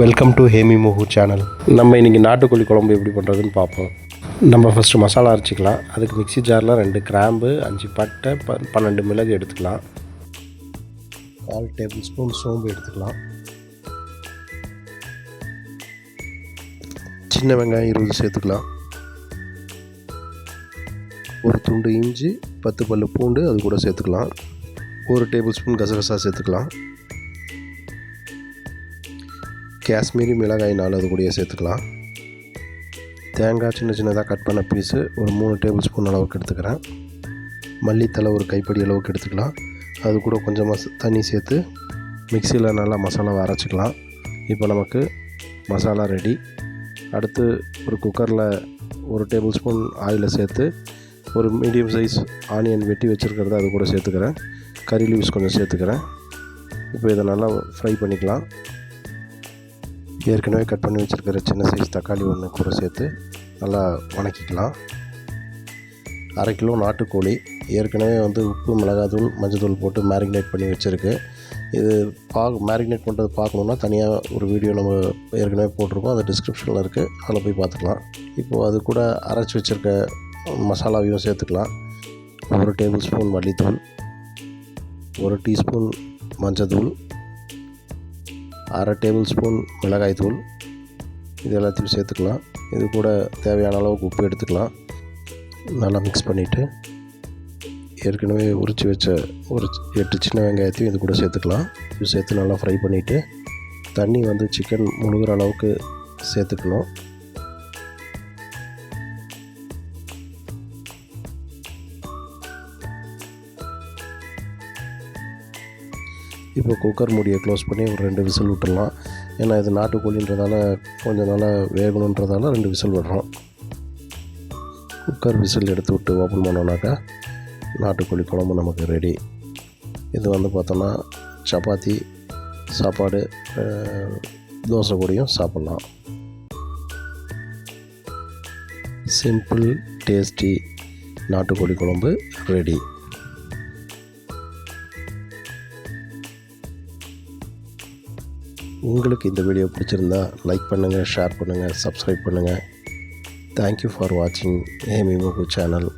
Welcome to Hemi Mohu channel. நம்ம இன்றைக்கி நாட்டுக்கோழி குழம்பு எப்படி பண்ணுறதுன்னு பார்ப்போம். நம்ம ஃபஸ்ட்டு மசாலா அரைச்சிக்கலாம். அதுக்கு மிக்ஸி ஜாரில் 2 கிராம்பு, 5 பட்டை, 12 மிளகு எடுத்துக்கலாம். 1/4 டேபிள் ஸ்பூன் சோம்பு எடுத்துக்கலாம். சின்ன வெங்காயம் 20 சேர்த்துக்கலாம். ஒரு துண்டு இஞ்சி, 10 பல்லு பூண்டு அது கூட சேர்த்துக்கலாம். 1 டேபிள் ஸ்பூன் கசகசா சேர்த்துக்கலாம். காஷ்மீரி மிளகாய் 4 அது கூடயே சேர்த்துக்கலாம். தேங்காய் சின்ன சின்னதாக கட் பண்ண பீஸு ஒரு 3 டேபிள் ஸ்பூன் அளவுக்கு எடுத்துக்கிறேன். மல்லித்தலை ஒரு கைப்படி அளவுக்கு எடுத்துக்கலாம். அது கூட கொஞ்சமாக தண்ணி சேர்த்து மிக்சியில் நல்லா மசாலாவை அரைச்சிக்கலாம். இப்போ நமக்கு மசாலா ரெடி. அடுத்து ஒரு குக்கரில் 1 டேபிள் ஸ்பூன் ஆயிலை சேர்த்து ஒரு மீடியம் சைஸ் ஆனியன் வெட்டி வச்சுருக்கிறத அது கூட சேர்த்துக்கிறேன். கறி லீவ்ஸ் கொஞ்சம் சேர்த்துக்கிறேன். இப்போ இதை நல்லா ஃப்ரை பண்ணிக்கலாம். ஏற்கனவே கட் பண்ணி வச்சுருக்கிற சின்ன சைஸ் தக்காளி ஒன்று கூட சேர்த்து நல்லா வணக்கிக்கலாம். 1/2 கிலோ நாட்டுக்கோழி ஏற்கனவே உப்பு, மிளகாத்தூள், மஞ்சள் போட்டு மேரினேட் பண்ணி வச்சுருக்கு. இது மேரினேட் பண்ணுறது பார்க்கணுன்னா தனியாக ஒரு வீடியோ நம்ம ஏற்கனவே போட்டிருக்கோம். அது டிஸ்கிரிப்ஷனில் இருக்குது, அதில் போய் பார்த்துக்கலாம். இப்போது அது கூட அரைச்சி வச்சுருக்க மசாலாவையும் சேர்த்துக்கலாம். 1 டேபிள் ஸ்பூன் மல்லித்தூள், 1 டீஸ்பூன் மஞ்சத்தூள், 1/2 டேபிள் ஸ்பூன் மிளகாய் தூள், இது எல்லாத்தையும் சேர்த்துக்கலாம். இது கூட தேவையான அளவுக்கு உப்பு எடுத்துக்கலாம். நல்லா மிக்ஸ் பண்ணிவிட்டு ஏற்கனவே உரித்து வச்ச ஒரு 8 சின்ன வெங்காயத்தையும் இது கூட சேர்த்துக்கலாம். இது சேர்த்து நல்லா ஃப்ரை பண்ணிவிட்டு தண்ணி சிக்கன் முழுகிற அளவுக்கு சேர்த்துக்கணும். இப்போ குக்கர் மூடியை க்ளோஸ் பண்ணி ஒரு 2 விசில் விட்டுடலாம். ஏன்னா இது நாட்டுக்கோழின்றதால கொஞ்சம் நல்லா வேகணுன்றதால 2 விசில் விடுறோம். குக்கர் விசில் எடுத்து விட்டு ஓப்பன் பண்ணோன்னாக்கா நாட்டுக்கோழி குழம்பு நமக்கு ரெடி. இது பார்த்தோன்னா சப்பாத்தி, சாப்பாடு, தோசை கூடயும் சாப்பிட்லாம். சிம்பிள் டேஸ்டி நாட்டுக்கோழி குழம்பு ரெடி. உங்களுக்கு இந்த வீடியோ பிடிச்சிருந்தா லைக் பண்ணுங்கள், ஷேர் பண்ணுங்கள், சப்ஸ்கிரைப் பண்ணுங்கள். தேங்க்யூ ஃபார் வாட்சிங் ஹேமி மோஹு சேனல்.